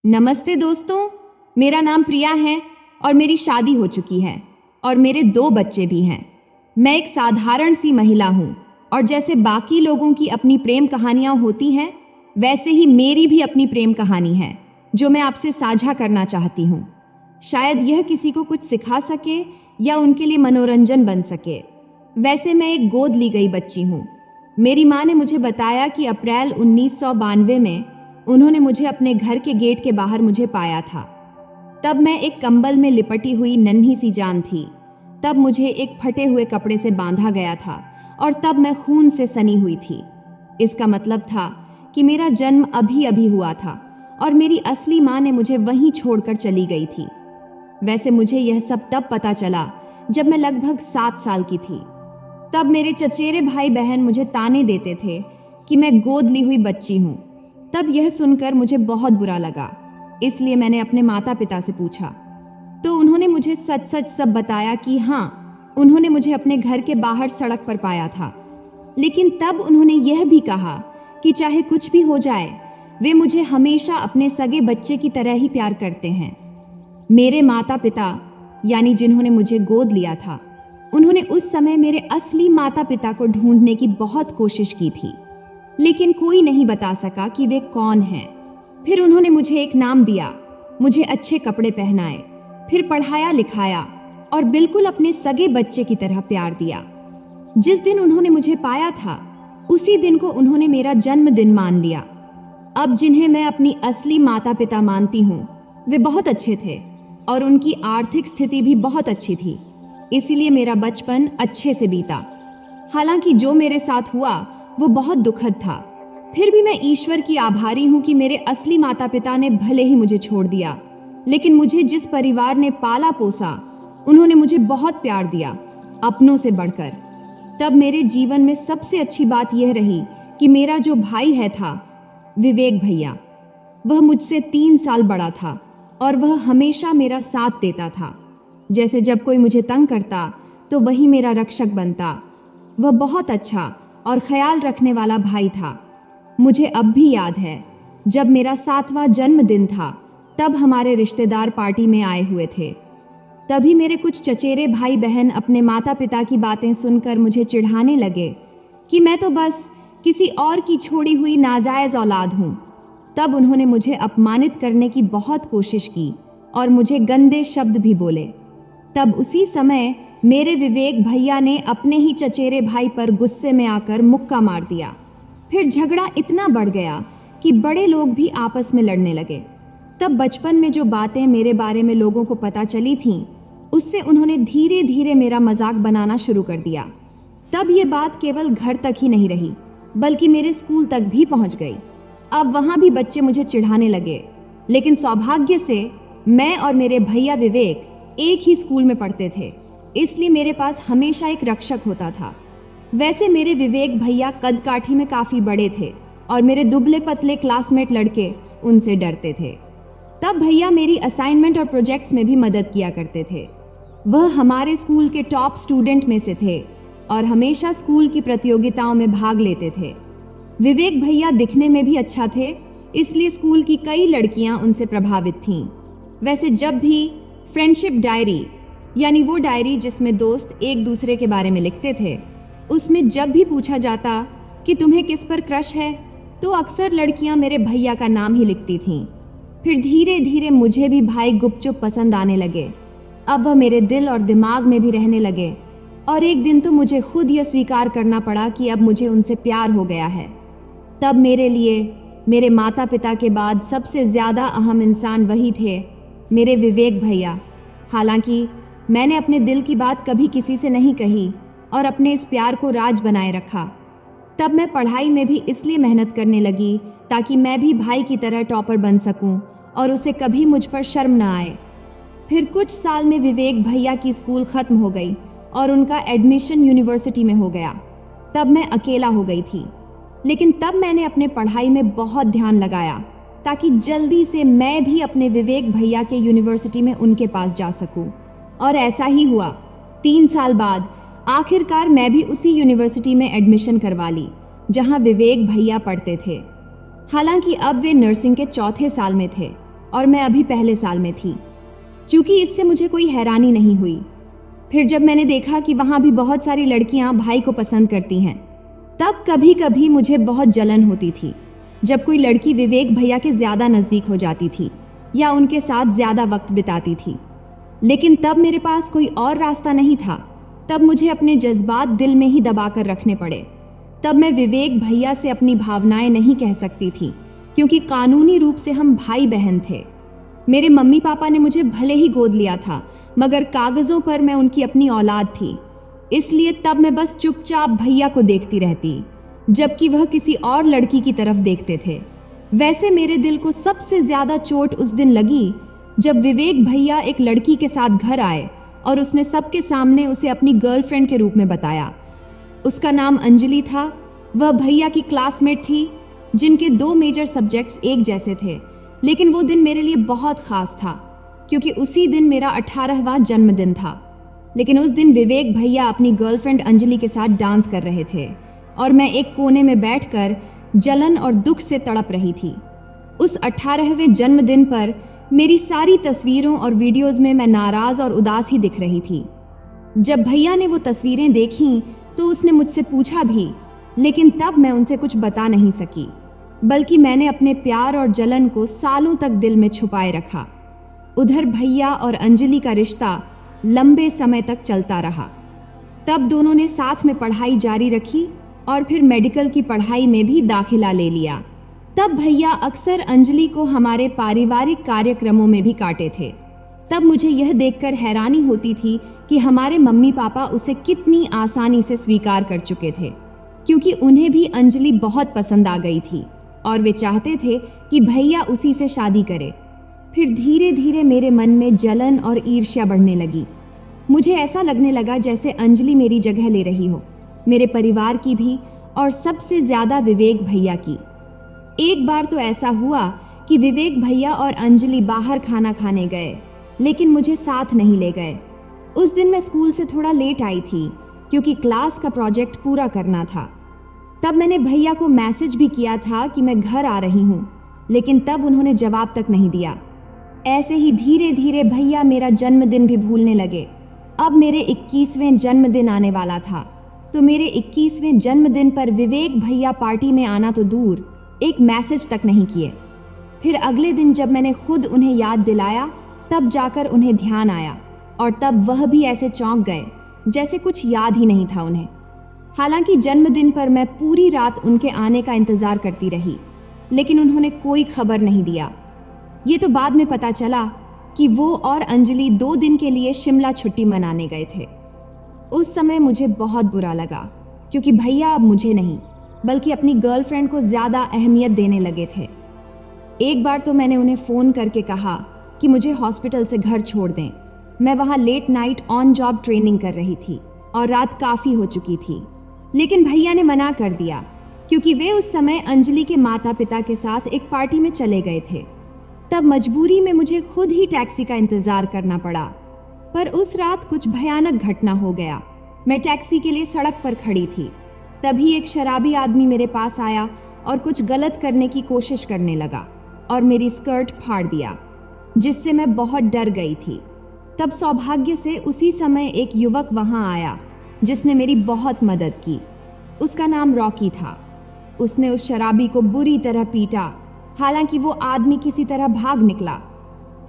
नमस्ते दोस्तों, मेरा नाम प्रिया है और मेरी शादी हो चुकी है और मेरे 2 बच्चे भी हैं। मैं एक साधारण सी महिला हूँ और जैसे बाकी लोगों की अपनी प्रेम कहानियाँ होती हैं, वैसे ही मेरी भी अपनी प्रेम कहानी है जो मैं आपसे साझा करना चाहती हूँ। शायद यह किसी को कुछ सिखा सके या उनके लिए मनोरंजन बन सके। वैसे मैं एक गोद ली गई बच्ची हूँ। मेरी माँ ने मुझे बताया कि अप्रैल 1992 में उन्होंने मुझे अपने घर के गेट के बाहर मुझे पाया था। तब मैं एक कंबल में लिपटी हुई नन्ही सी जान थी। तब मुझे एक फटे हुए कपड़े से बांधा गया था और तब मैं खून से सनी हुई थी। इसका मतलब था कि मेरा जन्म अभी अभी हुआ था और मेरी असली माँ ने मुझे वहीं छोड़कर चली गई थी। वैसे मुझे यह सब तब पता चला जब मैं लगभग 7 साल की थी। तब मेरे चचेरे भाई बहन मुझे ताने देते थे कि मैं गोद ली हुई बच्ची हूँ। तब यह सुनकर मुझे बहुत बुरा लगा, इसलिए मैंने अपने माता पिता से पूछा तो उन्होंने मुझे सच सच सब बताया कि हाँ, उन्होंने मुझे अपने घर के बाहर सड़क पर पाया था। लेकिन तब उन्होंने यह भी कहा कि चाहे कुछ भी हो जाए, वे मुझे हमेशा अपने सगे बच्चे की तरह ही प्यार करते हैं। मेरे माता पिता, यानी जिन्होंने मुझे गोद लिया था, उन्होंने उस समय मेरे असली माता पिता को ढूंढने की बहुत कोशिश की थी, लेकिन कोई नहीं बता सका कि वे कौन हैं। फिर उन्होंने मुझे एक नाम दिया, मुझे अच्छे कपड़े पहनाए, फिर पढ़ाया लिखाया और बिल्कुल अपने सगे बच्चे की तरह प्यार दिया। जिस दिन उन्होंने मुझे पाया था, उसी दिन को उन्होंने मेरा जन्मदिन मान लिया। अब जिन्हें मैं अपनी असली माता पिता मानती हूँ, वे बहुत अच्छे थे और उनकी आर्थिक स्थिति भी बहुत अच्छी थी, इसीलिए मेरा बचपन अच्छे से बीता। हालांकि जो मेरे साथ हुआ वो बहुत दुखद था। फिर भी मैं ईश्वर की आभारी हूँ कि मेरे असली माता पिता ने भले ही मुझे छोड़ दिया, लेकिन मुझे जिस परिवार ने पाला पोसा, उन्होंने मुझे बहुत प्यार दिया, अपनों से बढ़कर। तब मेरे जीवन में सबसे अच्छी बात यह रही कि मेरा जो भाई है था, विवेक भैया, वह मुझसे 3 साल बड़ा था और वह हमेशा मेरा साथ देता था। जैसे जब कोई मुझे तंग करता तो वही मेरा रक्षक बनता। वह बहुत अच्छा और ख्याल रखने वाला भाई था। मुझे अब भी याद है, जब मेरा 7वां जन्मदिन था, तब हमारे रिश्तेदार पार्टी में आए हुए थे। तभी मेरे कुछ चचेरे भाई बहन अपने माता पिता की बातें सुनकर मुझे चिढ़ाने लगे कि मैं तो बस किसी और की छोड़ी हुई नाजायज औलाद हूँ। तब उन्होंने मुझे अपमानित करने की बहुत कोशिश की और मुझे गंदे शब्द भी बोले। तब उसी समय मेरे विवेक भैया ने अपने ही चचेरे भाई पर गुस्से में आकर मुक्का मार दिया। फिर झगड़ा इतना बढ़ गया कि बड़े लोग भी आपस में लड़ने लगे। तब बचपन में जो बातें मेरे बारे में लोगों को पता चली थीं, उससे उन्होंने धीरे धीरे मेरा मजाक बनाना शुरू कर दिया। तब ये बात केवल घर तक ही नहीं रही, बल्कि मेरे स्कूल तक भी पहुंच गई। अब वहां भी बच्चे मुझे चिढ़ाने लगे, लेकिन सौभाग्य से मैं और मेरे भैया विवेक एक ही स्कूल में पढ़ते थे, इसलिए मेरे पास हमेशा एक रक्षक होता था। वैसे मेरे विवेक भैया कद काठी में काफी बड़े थे और मेरे दुबले पतले क्लासमेट लड़के उनसे डरते थे। तब भैया मेरी असाइनमेंट और प्रोजेक्ट्स में भी मदद किया करते थे। वह हमारे स्कूल के टॉप स्टूडेंट में से थे और हमेशा स्कूल की प्रतियोगिताओं में भाग लेते थे। विवेक भैया दिखने में भी अच्छा थे, इसलिए स्कूल की कई लड़कियां उनसे प्रभावित थीं। वैसे जब भी फ्रेंडशिप डायरी, यानी वो डायरी जिसमें दोस्त एक दूसरे के बारे में लिखते थे, उसमें जब भी पूछा जाता कि तुम्हें किस पर क्रश है, तो अक्सर लड़कियां मेरे भैया का नाम ही लिखती थीं। फिर धीरे धीरे मुझे भी भाई गुपचुप पसंद आने लगे। अब वह मेरे दिल और दिमाग में भी रहने लगे और एक दिन तो मुझे खुद यह स्वीकार करना पड़ा कि अब मुझे उनसे प्यार हो गया है। तब मेरे लिए मेरे माता पिता के बाद सबसे ज़्यादा अहम इंसान वही थे, मेरे विवेक भैया। हालांकि मैंने अपने दिल की बात कभी किसी से नहीं कही और अपने इस प्यार को राज बनाए रखा। तब मैं पढ़ाई में भी इसलिए मेहनत करने लगी ताकि मैं भी भाई की तरह टॉपर बन सकूं और उसे कभी मुझ पर शर्म न आए। फिर कुछ साल में विवेक भैया की स्कूल खत्म हो गई और उनका एडमिशन यूनिवर्सिटी में हो गया। तब मैं अकेला हो गई थी, लेकिन तब मैंने अपने पढ़ाई में बहुत ध्यान लगाया ताकि जल्दी से मैं भी अपने विवेक भैया के यूनिवर्सिटी में उनके पास जा सकूं। और ऐसा ही हुआ। 3 साल बाद आखिरकार मैं भी उसी यूनिवर्सिटी में एडमिशन करवा ली जहां विवेक भैया पढ़ते थे। हालांकि अब वे नर्सिंग के 4थे साल में थे। और मैं अभी पहले साल में थी। चूंकि इससे मुझे कोई हैरानी नहीं हुई। फिर जब मैंने देखा कि वहाँ भी बहुत सारी लड़कियाँ भाई को पसंद करती हैं, तब कभी कभी मुझे बहुत जलन होती थी जब कोई लड़की विवेक भैया के ज़्यादा नज़दीक हो जाती थी या उनके साथ ज़्यादा वक्त बिताती थी। लेकिन तब मेरे पास कोई और रास्ता नहीं था। तब मुझे अपने जज्बात दिल में ही दबा कर रखने पड़े। तब मैं विवेक भैया से अपनी भावनाएं नहीं कह सकती थी, क्योंकि कानूनी रूप से हम भाई बहन थे। मेरे मम्मी पापा ने मुझे भले ही गोद लिया था, मगर कागज़ों पर मैं उनकी अपनी औलाद थी। इसलिए तब मैं बस चुपचाप भैया को देखती रहती, जबकि वह किसी और लड़की की तरफ देखते थे। वैसे मेरे दिल को सबसे ज़्यादा चोट उस दिन लगी जब विवेक भैया एक लड़की के साथ घर आए और उसने सबके सामने उसे अपनी गर्लफ्रेंड के रूप में बताया। उसका नाम अंजलि था। वह भैया की क्लासमेट थी, जिनके 2 मेजर सब्जेक्ट्स एक जैसे थे। लेकिन वो दिन मेरे लिए बहुत ख़ास था, क्योंकि उसी दिन मेरा 18वां जन्मदिन था। लेकिन उस दिन विवेक भैया अपनी गर्लफ्रेंड अंजलि के साथ डांस कर रहे थे और मैं एक कोने में बैठकर जलन और दुख से तड़प रही थी। उस 18वें जन्मदिन पर मेरी सारी तस्वीरों और वीडियोस में मैं नाराज़ और उदास ही दिख रही थी। जब भैया ने वो तस्वीरें देखीं तो उसने मुझसे पूछा भी, लेकिन तब मैं उनसे कुछ बता नहीं सकी, बल्कि मैंने अपने प्यार और जलन को सालों तक दिल में छुपाए रखा। उधर भैया और अंजलि का रिश्ता लंबे समय तक चलता रहा। तब दोनों ने साथ में पढ़ाई जारी रखी और फिर मेडिकल की पढ़ाई में भी दाखिला ले लिया। तब भैया अक्सर अंजलि को हमारे पारिवारिक कार्यक्रमों में भी काटे थे। तब मुझे यह देखकर हैरानी होती थी कि हमारे मम्मी पापा उसे कितनी आसानी से स्वीकार कर चुके थे, क्योंकि उन्हें भी अंजलि बहुत पसंद आ गई थी और वे चाहते थे कि भैया उसी से शादी करे। फिर धीरे धीरे मेरे मन में जलन और ईर्ष्या बढ़ने लगी। मुझे ऐसा लगने लगा जैसे अंजलि मेरी जगह ले रही हो, मेरे परिवार की भी और सबसे ज़्यादा विवेक भैया की। एक बार तो ऐसा हुआ कि विवेक भैया और अंजलि बाहर खाना खाने गए, लेकिन मुझे साथ नहीं ले गए। उस दिन मैं स्कूल से थोड़ा लेट आई थी, क्योंकि क्लास का प्रोजेक्ट पूरा करना था। तब मैंने भैया को मैसेज भी किया था कि मैं घर आ रही हूँ, लेकिन तब उन्होंने जवाब तक नहीं दिया। ऐसे ही धीरे धीरे भैया मेरा जन्मदिन भी भूलने लगे। अब मेरे 21वें जन्मदिन आने वाला था, तो मेरे 21वें जन्मदिन पर विवेक भैया पार्टी में आना तो दूर, एक मैसेज तक नहीं किए। फिर अगले दिन जब मैंने खुद उन्हें याद दिलाया, तब जाकर उन्हें ध्यान आया और तब वह भी ऐसे चौंक गए जैसे कुछ याद ही नहीं था उन्हें। हालांकि जन्मदिन पर मैं पूरी रात उनके आने का इंतज़ार करती रही, लेकिन उन्होंने कोई खबर नहीं दिया। ये तो बाद में पता चला कि वो और अंजलि 2 दिन के लिए शिमला छुट्टी मनाने गए थे। उस समय मुझे बहुत बुरा लगा, क्योंकि भैया अब मुझे नहीं बल्कि अपनी गर्लफ्रेंड को ज़्यादा अहमियत देने लगे थे। एक बार तो मैंने उन्हें फ़ोन करके कहा कि मुझे हॉस्पिटल से घर छोड़ दें। मैं वहाँ late night on job training कर रही थी और रात काफ़ी हो चुकी थी, लेकिन भैया ने मना कर दिया, क्योंकि वे उस समय अंजलि के माता पिता के साथ एक पार्टी में चले गए थे। तब मजबूरी में मुझे खुद ही टैक्सी का इंतज़ार करना पड़ा। पर उस रात कुछ भयानक घटना हो गया। मैं टैक्सी के लिए सड़क पर खड़ी थी, तभी एक शराबी आदमी मेरे पास आया और कुछ गलत करने की कोशिश करने लगा और मेरी स्कर्ट फाड़ दिया, जिससे मैं बहुत डर गई थी। तब सौभाग्य से उसी समय एक युवक वहां आया जिसने मेरी बहुत मदद की। उसका नाम रॉकी था। उसने उस शराबी को बुरी तरह पीटा, हालांकि वो आदमी किसी तरह भाग निकला।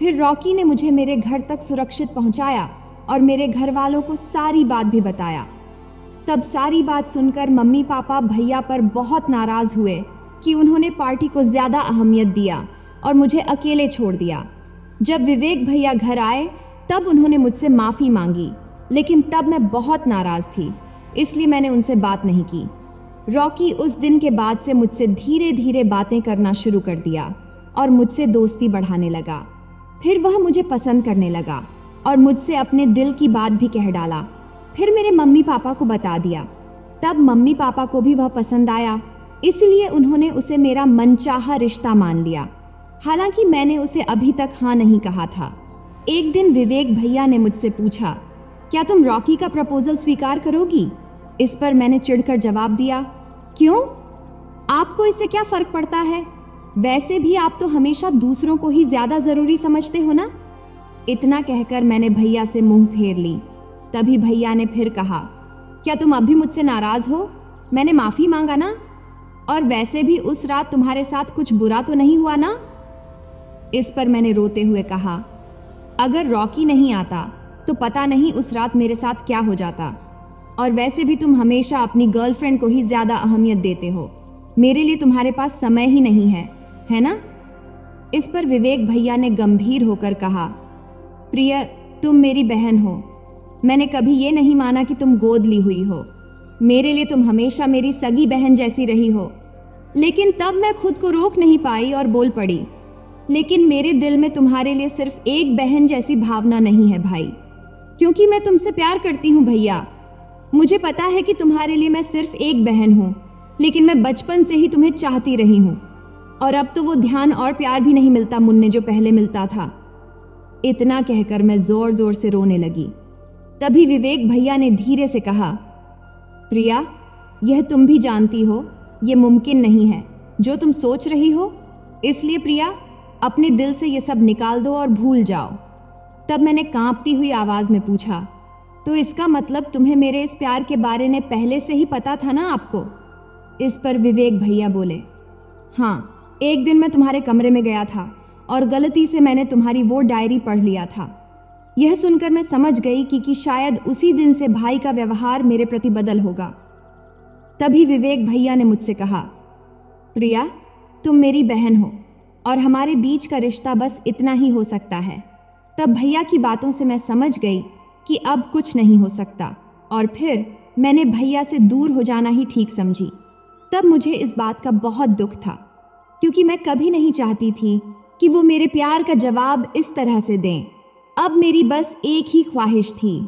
फिर रॉकी ने मुझे मेरे घर तक सुरक्षित पहुंचाया और मेरे घर वालों को सारी बात भी बताया। तब सारी बात सुनकर मम्मी पापा भैया पर बहुत नाराज़ हुए कि उन्होंने पार्टी को ज़्यादा अहमियत दिया और मुझे अकेले छोड़ दिया। जब विवेक भैया घर आए तब उन्होंने मुझसे माफ़ी मांगी, लेकिन तब मैं बहुत नाराज़ थी, इसलिए मैंने उनसे बात नहीं की। रॉकी उस दिन के बाद से मुझसे धीरे धीरे बातें करना शुरू कर दिया और मुझसे दोस्ती बढ़ाने लगा। फिर वह मुझे पसंद करने लगा और मुझसे अपने दिल की बात भी कह डाला। फिर मेरे मम्मी पापा को बता दिया। तब मम्मी पापा को भी वह पसंद आया, इसलिए उन्होंने उसे मेरा मनचाहा रिश्ता मान लिया। हालांकि मैंने उसे अभी तक हाँ नहीं कहा था। एक दिन विवेक भैया ने मुझसे पूछा, क्या तुम रॉकी का प्रपोजल स्वीकार करोगी? इस पर मैंने चिढ़कर जवाब दिया, क्यों? आपको इससे क्या फर्क पड़ता है? वैसे भी आप तो हमेशा दूसरों को ही ज्यादा जरूरी समझते हो ना। इतना कहकर मैंने भैया से मुंह फेर ली। तभी भैया ने फिर कहा, क्या तुम अब भी मुझसे नाराज हो? मैंने माफी मांगा ना। और वैसे भी उस रात तुम्हारे साथ कुछ बुरा तो नहीं हुआ ना? इस पर मैंने रोते हुए कहा, अगर रॉकी नहीं आता तो पता नहीं उस रात मेरे साथ क्या हो जाता। और वैसे भी तुम हमेशा अपनी गर्लफ्रेंड को ही ज्यादा अहमियत देते हो। मेरे लिए तुम्हारे पास समय ही नहीं है ना? इस पर विवेक भैया ने गंभीर होकर कहा, प्रिया, तुम मेरी बहन हो। मैंने कभी ये नहीं माना कि तुम गोद ली हुई हो। मेरे लिए तुम हमेशा मेरी सगी बहन जैसी रही हो। लेकिन तब मैं खुद को रोक नहीं पाई और बोल पड़ी, लेकिन मेरे दिल में तुम्हारे लिए सिर्फ एक बहन जैसी भावना नहीं है भाई, क्योंकि मैं तुमसे प्यार करती हूँ भैया। मुझे पता है कि तुम्हारे लिए मैं सिर्फ एक बहन हूँ, लेकिन मैं बचपन से ही तुम्हें चाहती रही हूँ। और अब तो वो ध्यान और प्यार भी नहीं मिलता मुन्ने जो पहले मिलता था। इतना कहकर मैं जोर जोर से रोने लगी। तभी विवेक भैया ने धीरे से कहा, प्रिया, यह तुम भी जानती हो ये मुमकिन नहीं है जो तुम सोच रही हो। इसलिए प्रिया, अपने दिल से ये सब निकाल दो और भूल जाओ। तब मैंने कांपती हुई आवाज में पूछा, तो इसका मतलब तुम्हें मेरे इस प्यार के बारे में पहले से ही पता था ना आपको? इस पर विवेक भैया बोले, हाँ, एक दिन मैं तुम्हारे कमरे में गया था और गलती से मैंने तुम्हारी वो डायरी पढ़ लिया था। यह सुनकर मैं समझ गई कि शायद उसी दिन से भाई का व्यवहार मेरे प्रति बदल होगा। तभी विवेक भैया ने मुझसे कहा, प्रिया, तुम मेरी बहन हो और हमारे बीच का रिश्ता बस इतना ही हो सकता है। तब भैया की बातों से मैं समझ गई कि अब कुछ नहीं हो सकता, और फिर मैंने भैया से दूर हो जाना ही ठीक समझी। तब मुझे इस बात का बहुत दुख था, क्योंकि मैं कभी नहीं चाहती थी कि वो मेरे प्यार का जवाब इस तरह से दें। अब मेरी बस एक ही ख्वाहिश थी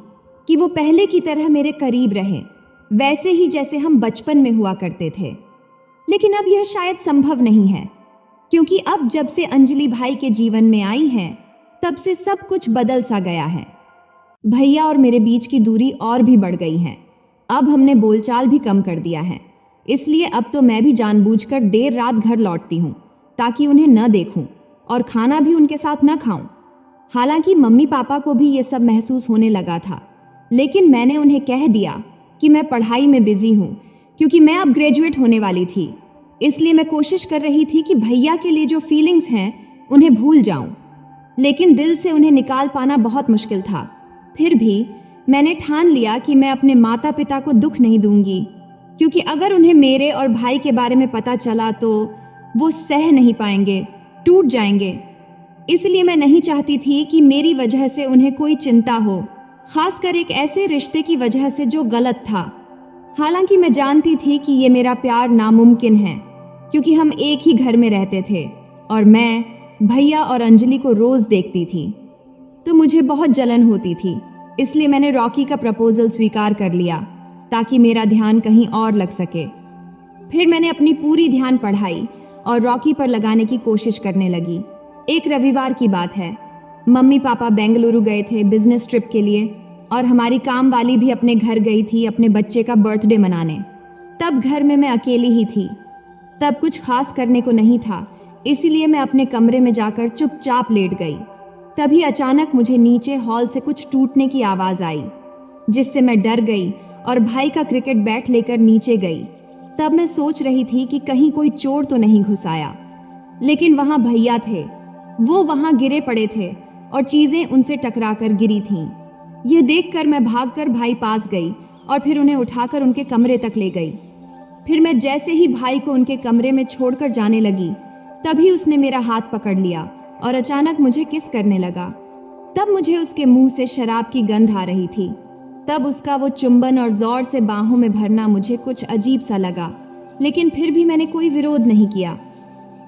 कि वो पहले की तरह मेरे करीब रहे, वैसे ही जैसे हम बचपन में हुआ करते थे। लेकिन अब यह शायद संभव नहीं है, क्योंकि अब जब से अंजलि भाई के जीवन में आई है, तब से सब कुछ बदल सा गया है। भैया और मेरे बीच की दूरी और भी बढ़ गई है। अब हमने बोलचाल भी कम कर दिया है। इसलिए अब तो मैं भी जानबूझकर देर रात घर लौटती हूँ, ताकि उन्हें न देखूं और खाना भी उनके साथ न खाऊं। हालांकि मम्मी पापा को भी ये सब महसूस होने लगा था, लेकिन मैंने उन्हें कह दिया कि मैं पढ़ाई में बिजी हूँ, क्योंकि मैं अब ग्रेजुएट होने वाली थी। इसलिए मैं कोशिश कर रही थी कि भैया के लिए जो फीलिंग्स हैं उन्हें भूल जाऊं, लेकिन दिल से उन्हें निकाल पाना बहुत मुश्किल था। फिर भी मैंने ठान लिया कि मैं अपने माता पिता को दुख नहीं दूंगी, क्योंकि अगर उन्हें मेरे और भाई के बारे में पता चला तो वो सह नहीं पाएंगे, टूट जाएंगे। इसलिए मैं नहीं चाहती थी कि मेरी वजह से उन्हें कोई चिंता हो, खासकर एक ऐसे रिश्ते की वजह से जो गलत था। हालांकि मैं जानती थी कि ये मेरा प्यार नामुमकिन है, क्योंकि हम एक ही घर में रहते थे और मैं भैया और अंजलि को रोज देखती थी, तो मुझे बहुत जलन होती थी। इसलिए मैंने रॉकी का प्रपोजल स्वीकार कर लिया, ताकि मेरा ध्यान कहीं और लग सके। फिर मैंने अपनी पूरी ध्यान पढ़ाई और रॉकी पर लगाने की कोशिश करने लगी। एक रविवार की बात है, मम्मी पापा बेंगलुरु गए थे बिजनेस ट्रिप के लिए, और हमारी काम वाली भी अपने घर गई थी अपने बच्चे का बर्थडे मनाने। तब घर में मैं अकेली ही थी। तब कुछ खास करने को नहीं था, इसीलिए मैं अपने कमरे में जाकर चुपचाप लेट गई। तभी अचानक मुझे नीचे हॉल से कुछ टूटने की आवाज आई, जिससे मैं डर गई और भाई का क्रिकेट बैट लेकर नीचे गई। तब मैं सोच रही थी कि कहीं कोई चोर तो नहीं घुस आया, लेकिन वहां भैया थे। वो वहां गिरे पड़े थे और चीजें उनसे टकराकर गिरी थीं। यह देखकर मैं भागकर भाई पास गई और फिर उन्हें उठाकर उनके कमरे तक ले गई। फिर मैं जैसे ही भाई को उनके कमरे में छोड़कर जाने लगी, तभी उसने मेरा हाथ पकड़ लिया और अचानक मुझे किस करने लगा। तब मुझे उसके मुंह से शराब की गंध आ रही थी। तब उसका वो चुंबन और जोर से बाहों में भरना मुझे कुछ अजीब सा लगा, लेकिन फिर भी मैंने कोई विरोध नहीं किया,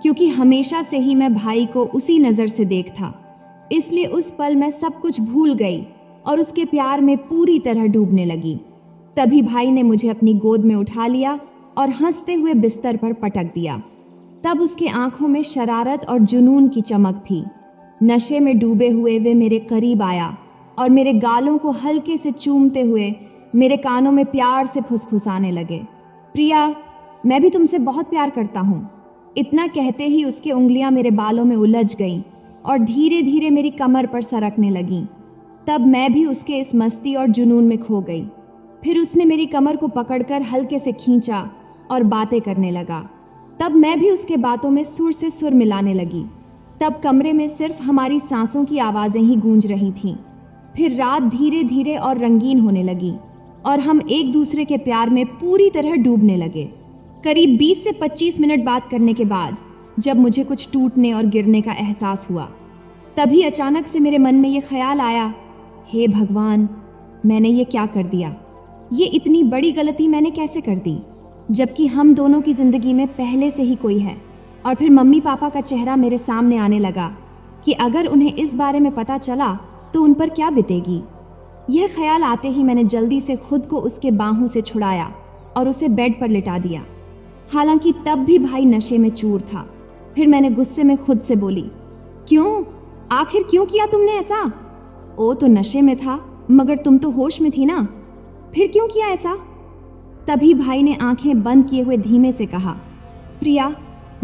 क्योंकि हमेशा से ही मैं भाई को उसी नजर से देखता। इसलिए उस पल मैं सब कुछ भूल गई और उसके प्यार में पूरी तरह डूबने लगी। तभी भाई ने मुझे अपनी गोद में उठा लिया और हंसते हुए बिस्तर पर पटक दिया। तब उसके आंखों में शरारत और जुनून की चमक थी। नशे में डूबे हुए वे मेरे करीब आया और मेरे गालों को हल्के से चूमते हुए मेरे कानों में प्यार से फुसफुसाने लगे, प्रिया, मैं भी तुमसे बहुत प्यार करता हूँ। इतना कहते ही उसकी उंगलियां मेरे बालों में उलझ गईं और धीरे धीरे मेरी कमर पर सरकने लगीं। तब मैं भी उसके इस मस्ती और जुनून में खो गई। फिर उसने मेरी कमर को पकड़कर हल्के से खींचा और बातें करने लगा। तब मैं भी उसके बातों में सुर से सुर मिलाने लगी। तब कमरे में सिर्फ हमारी सांसों की आवाज़ें ही गूंज रही थीं। फिर रात धीरे धीरे और रंगीन होने लगी और हम एक दूसरे के प्यार में पूरी तरह डूबने लगे। करीब 20 से 25 मिनट बात करने के बाद जब मुझे कुछ टूटने और गिरने का एहसास हुआ, तभी अचानक से मेरे मन में ये ख्याल आया, हे भगवान, मैंने ये क्या कर दिया? ये इतनी बड़ी गलती मैंने कैसे कर दी, जबकि हम दोनों की जिंदगी में पहले से ही कोई है। और फिर मम्मी पापा का चेहरा मेरे सामने आने लगा कि अगर उन्हें इस बारे में पता चला तो उन पर क्या बीतेगी। यह ख्याल आते ही मैंने जल्दी से खुद को उसके बाहों से छुड़ाया और उसे बेड पर लिटा दिया। हालांकि तब भी भाई नशे में चूर था। फिर मैंने गुस्से में खुद से बोली, क्यों? आखिर क्यों किया तुमने ऐसा? ओ तो नशे में था, मगर तुम तो होश में थी ना, फिर क्यों किया ऐसा? तभी भाई ने आंखें बंद किए हुए धीमे से कहा, प्रिया,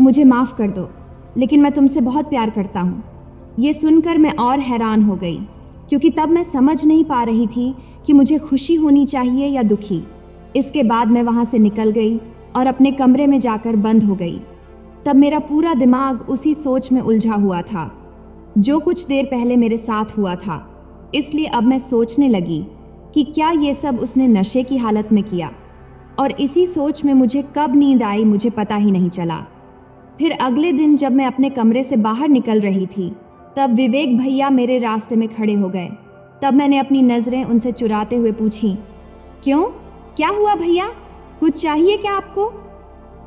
मुझे माफ कर दो, लेकिन मैं तुमसे बहुत प्यार करता हूँ। ये सुनकर मैं और हैरान हो गई, क्योंकि तब मैं समझ नहीं पा रही थी कि मुझे खुशी होनी चाहिए या दुखी। इसके बाद मैं वहाँ से निकल गई और अपने कमरे में जाकर बंद हो गई। तब मेरा पूरा दिमाग उसी सोच में उलझा हुआ था जो कुछ देर पहले मेरे साथ हुआ था। इसलिए अब मैं सोचने लगी कि क्या ये सब उसने नशे की हालत में किया, और इसी सोच में मुझे कब नींद आई मुझे पता ही नहीं चला। फिर अगले दिन जब मैं अपने कमरे से बाहर निकल रही थी, तब विवेक भैया मेरे रास्ते में खड़े हो गए। तब मैंने अपनी नज़रें उनसे चुराते हुए पूछी, क्यों, क्या हुआ भैया? कुछ चाहिए क्या आपको?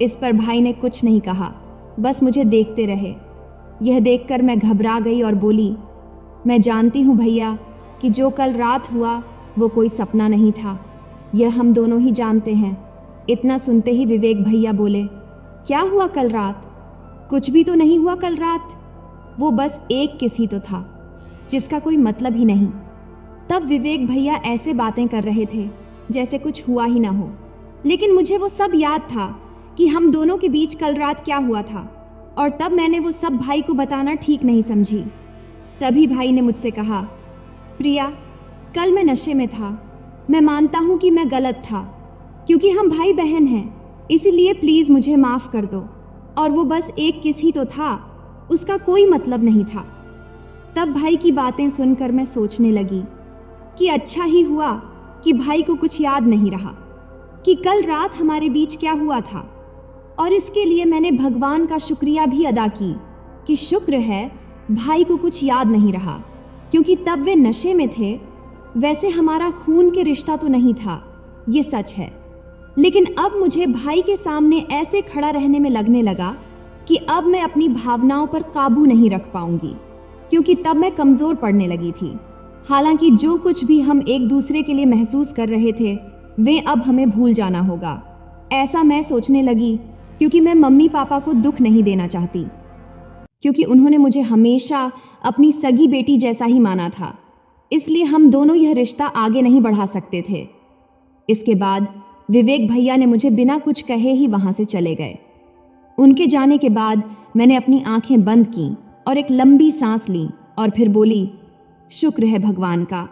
इस पर भाई ने कुछ नहीं कहा, बस मुझे देखते रहे। यह देखकर मैं घबरा गई और बोली, मैं जानती हूँ भैया कि जो कल रात हुआ वो कोई सपना नहीं था, यह हम दोनों ही जानते हैं। इतना सुनते ही विवेक भैया बोले, क्या हुआ कल रात? कुछ भी तो नहीं हुआ कल रात, वो बस एक किस ही तो था जिसका कोई मतलब ही नहीं। तब विवेक भैया ऐसे बातें कर रहे थे जैसे कुछ हुआ ही ना हो, लेकिन मुझे वो सब याद था कि हम दोनों के बीच कल रात क्या हुआ था, और तब मैंने वो सब भाई को बताना ठीक नहीं समझी। तभी भाई ने मुझसे कहा, प्रिया, कल मैं नशे में था, मैं मानता हूँ कि मैं गलत था, क्योंकि हम भाई बहन हैं, इसीलिए प्लीज़ मुझे माफ़ कर दो। और वो बस एक किस ही तो था, उसका कोई मतलब नहीं था। तब भाई की बातें सुनकर मैं सोचने लगी कि अच्छा ही हुआ कि भाई को कुछ याद नहीं रहा कि कल रात हमारे बीच क्या हुआ था, और इसके लिए मैंने भगवान का शुक्रिया भी अदा की कि शुक्र है भाई को कुछ याद नहीं रहा, क्योंकि तब वे नशे में थे। वैसे हमारा खून के रिश्ता तो नहीं था, ये सच है, लेकिन अब मुझे भाई के सामने ऐसे खड़ा रहने में लगने लगा कि अब मैं अपनी भावनाओं पर काबू नहीं रख पाऊंगी, क्योंकि तब मैं कमज़ोर पड़ने लगी थी। हालांकि जो कुछ भी हम एक दूसरे के लिए महसूस कर रहे थे वे अब हमें भूल जाना होगा, ऐसा मैं सोचने लगी, क्योंकि मैं मम्मी पापा को दुख नहीं देना चाहती, क्योंकि उन्होंने मुझे हमेशा अपनी सगी बेटी जैसा ही माना था। इसलिए हम दोनों यह रिश्ता आगे नहीं बढ़ा सकते थे। इसके बाद विवेक भैया ने मुझे बिना कुछ कहे ही वहां से चले गए। उनके जाने के बाद मैंने अपनी आंखें बंद की और एक लंबी सांस ली और फिर बोली, शुक्र है भगवान का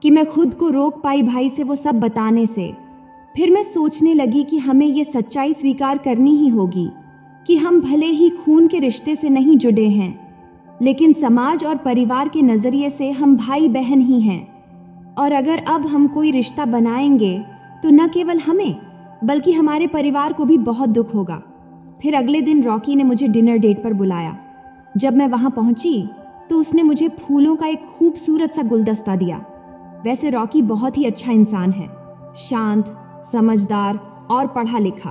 कि मैं खुद को रोक पाई भाई से वो सब बताने से। फिर मैं सोचने लगी कि हमें ये सच्चाई स्वीकार करनी ही होगी कि हम भले ही खून के रिश्ते से नहीं जुड़े हैं, लेकिन समाज और परिवार के नज़रिए से हम भाई बहन ही हैं। और अगर अब हम कोई रिश्ता बनाएंगे तो न केवल हमें बल्कि हमारे परिवार को भी बहुत दुख होगा। फिर अगले दिन रॉकी ने मुझे डिनर डेट पर बुलाया। जब मैं वहाँ पहुँची तो उसने मुझे फूलों का एक खूबसूरत सा गुलदस्ता दिया। वैसे रॉकी बहुत ही अच्छा इंसान है, शांत, समझदार और पढ़ा लिखा।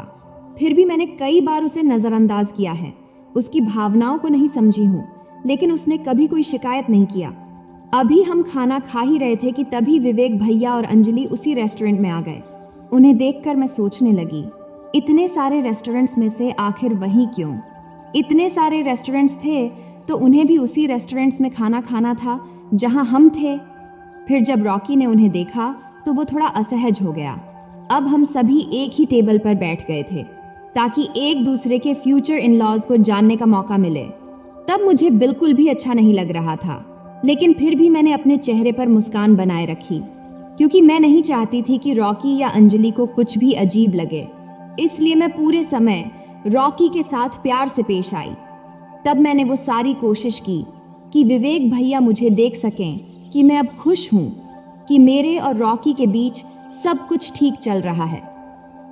फिर भी मैंने कई बार उसे नज़रअंदाज किया है, उसकी भावनाओं को नहीं समझी हूँ, लेकिन उसने कभी कोई शिकायत नहीं किया। अभी हम खाना खा ही रहे थे कि तभी विवेक भैया और अंजलि उसी रेस्टोरेंट में आ गए। उन्हें देखकर मैं सोचने लगी, इतने सारे रेस्टोरेंट्स में से आखिर वही क्यों? इतने सारे रेस्टोरेंट्स थे तो उन्हें भी उसी रेस्टोरेंट्स में खाना खाना था जहां हम थे। फिर जब रॉकी ने उन्हें देखा तो वो थोड़ा असहज हो गया। अब हम सभी एक ही टेबल पर बैठ गए थे। ताकि एक दूसरे के फ्यूचर इन लॉज को जानने का मौका मिले। तब मुझे बिल्कुल भी अच्छा नहीं लग रहा था, लेकिन फिर भी मैंने अपने चेहरे पर मुस्कान बनाए रखी, क्योंकि मैं नहीं चाहती थी कि रॉकी या अंजलि को कुछ भी अजीब लगे। इसलिए मैं पूरे समय रॉकी के साथ प्यार से पेश आई। तब मैंने वो सारी कोशिश की कि विवेक भैया मुझे देख सकें कि मैं अब खुश हूं, कि मेरे और रॉकी के बीच सब कुछ ठीक चल रहा है,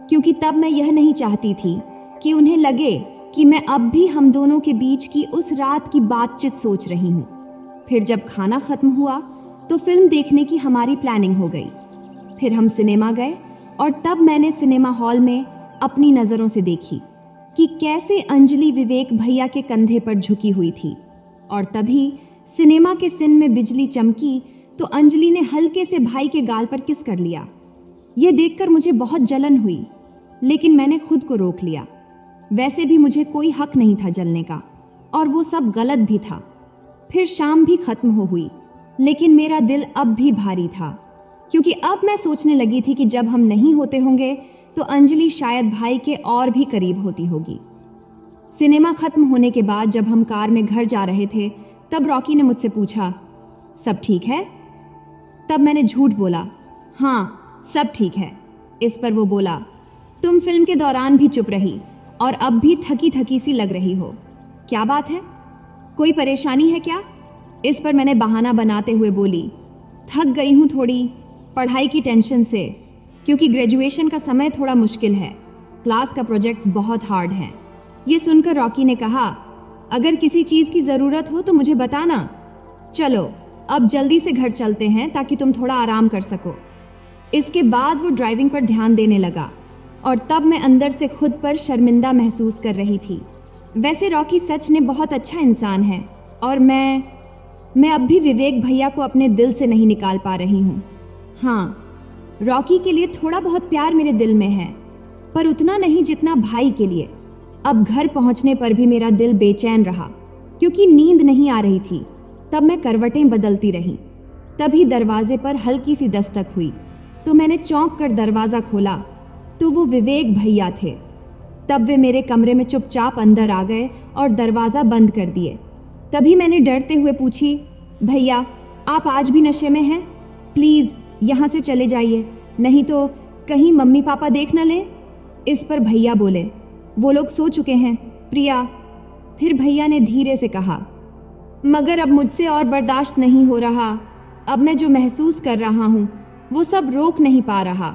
क्योंकि तब मैं यह नहीं चाहती थी कि उन्हें लगे कि मैं अब भी हम दोनों के बीच की उस रात की बातचीत सोच रही हूँ। फिर जब खाना खत्म हुआ तो फिल्म देखने की हमारी प्लानिंग हो गई। फिर हम सिनेमा गए और तब मैंने सिनेमा हॉल में अपनी नज़रों से देखी कि कैसे अंजलि विवेक भैया के कंधे पर झुकी हुई थी। और तभी सिनेमा के सीन में बिजली चमकी तो अंजलि ने हल्के से भाई के गाल पर किस कर लिया। यह देखकर मुझे बहुत जलन हुई, लेकिन मैंने खुद को रोक लिया। वैसे भी मुझे कोई हक नहीं था जलने का, और वो सब गलत भी था। फिर शाम भी खत्म हुई, लेकिन मेरा दिल अब भी भारी था, क्योंकि अब मैं सोचने लगी थी कि जब हम नहीं होते होंगे तो अंजलि शायद भाई के और भी करीब होती होगी। सिनेमा खत्म होने के बाद जब हम कार में घर जा रहे थे, तब रॉकी ने मुझसे पूछा, सब ठीक है? तब मैंने झूठ बोला, हाँ सब ठीक है। इस पर वो बोला, तुम फिल्म के दौरान भी चुप रही और अब भी थकी थकी सी लग रही हो, क्या बात है? कोई परेशानी है क्या? इस पर मैंने बहाना बनाते हुए बोली, थक गई हूँ थोड़ी पढ़ाई की टेंशन से, क्योंकि ग्रेजुएशन का समय थोड़ा मुश्किल है, क्लास का प्रोजेक्ट्स बहुत हार्ड हैं। ये सुनकर रॉकी ने कहा, अगर किसी चीज़ की ज़रूरत हो तो मुझे बताना। चलो अब जल्दी से घर चलते हैं ताकि तुम थोड़ा आराम कर सको। इसके बाद वो ड्राइविंग पर ध्यान देने लगा और तब मैं अंदर से खुद पर शर्मिंदा महसूस कर रही थी। वैसे रॉकी सच में बहुत अच्छा इंसान है और मैं अब भी विवेक भैया को अपने दिल से नहीं निकाल पा रही हूँ। हाँ, रॉकी के लिए थोड़ा बहुत प्यार मेरे दिल में है, पर उतना नहीं जितना भाई के लिए। अब घर पहुंचने पर भी मेरा दिल बेचैन रहा, क्योंकि नींद नहीं आ रही थी। तब मैं करवटें बदलती रही। तभी दरवाजे पर हल्की सी दस्तक हुई तो मैंने चौंक कर दरवाज़ा खोला तो वो विवेक भैया थे। तब वे मेरे कमरे में चुपचाप अंदर आ गए और दरवाज़ा बंद कर दिए। तभी मैंने डरते हुए पूछी, भैया आप आज भी नशे में हैं? प्लीज़ यहाँ से चले जाइए, नहीं तो कहीं मम्मी पापा देख न लें। इस पर भैया बोले, वो लोग सो चुके हैं प्रिया। फिर भैया ने धीरे से कहा, मगर अब मुझसे और बर्दाश्त नहीं हो रहा। अब मैं जो महसूस कर रहा हूँ वो सब रोक नहीं पा रहा।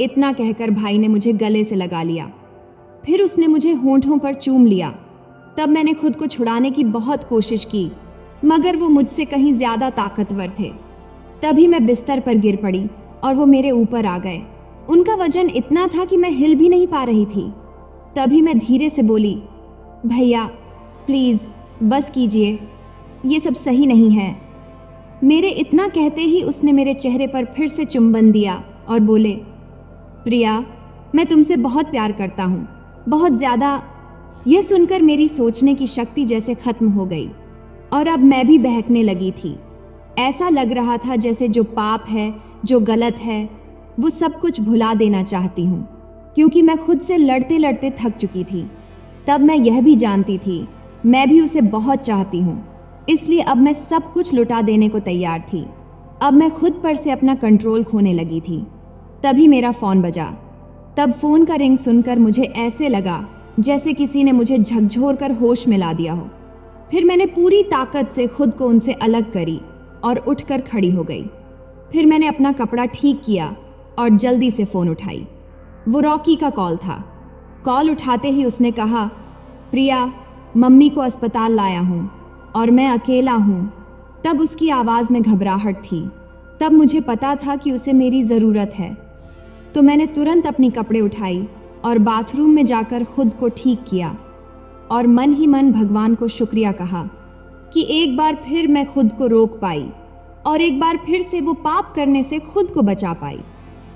इतना कहकर भाई ने मुझे गले से लगा लिया। फिर उसने मुझे होंठों पर चूम लिया। तब मैंने खुद को छुड़ाने की बहुत कोशिश की, मगर वो मुझसे कहीं ज़्यादा ताकतवर थे। तभी मैं बिस्तर पर गिर पड़ी और वो मेरे ऊपर आ गए। उनका वजन इतना था कि मैं हिल भी नहीं पा रही थी। तभी मैं धीरे से बोली, भैया प्लीज़ बस कीजिए, ये सब सही नहीं है। मेरे इतना कहते ही उसने मेरे चेहरे पर फिर से चुंबन दिया और बोले, प्रिया मैं तुमसे बहुत प्यार करता हूँ, बहुत ज़्यादा। यह सुनकर मेरी सोचने की शक्ति जैसे खत्म हो गई और अब मैं भी बहकने लगी थी। ऐसा लग रहा था जैसे जो पाप है, जो गलत है, वो सब कुछ भुला देना चाहती हूँ, क्योंकि मैं खुद से लड़ते लड़ते थक चुकी थी। तब मैं यह भी जानती थी मैं भी उसे बहुत चाहती हूँ, इसलिए अब मैं सब कुछ लुटा देने को तैयार थी। अब मैं खुद पर से अपना कंट्रोल खोने लगी थी। तभी मेरा फ़ोन बजा। तब फ़ोन का रिंग सुनकर मुझे ऐसे लगा जैसे किसी ने मुझे झकझोर कर होश में ला दिया हो। फिर मैंने पूरी ताकत से खुद को उनसे अलग करी और उठकर खड़ी हो गई। फिर मैंने अपना कपड़ा ठीक किया और जल्दी से फ़ोन उठाई। वो रॉकी का कॉल था। कॉल उठाते ही उसने कहा, प्रिया मम्मी को अस्पताल लाया हूँ और मैं अकेला हूँ। तब उसकी आवाज़ में घबराहट थी। तब मुझे पता था कि उसे मेरी ज़रूरत है, तो मैंने तुरंत अपनी कपड़े उठाई और बाथरूम में जाकर खुद को ठीक किया और मन ही मन भगवान को शुक्रिया कहा कि एक बार फिर मैं खुद को रोक पाई और एक बार फिर से वो पाप करने से खुद को बचा पाई।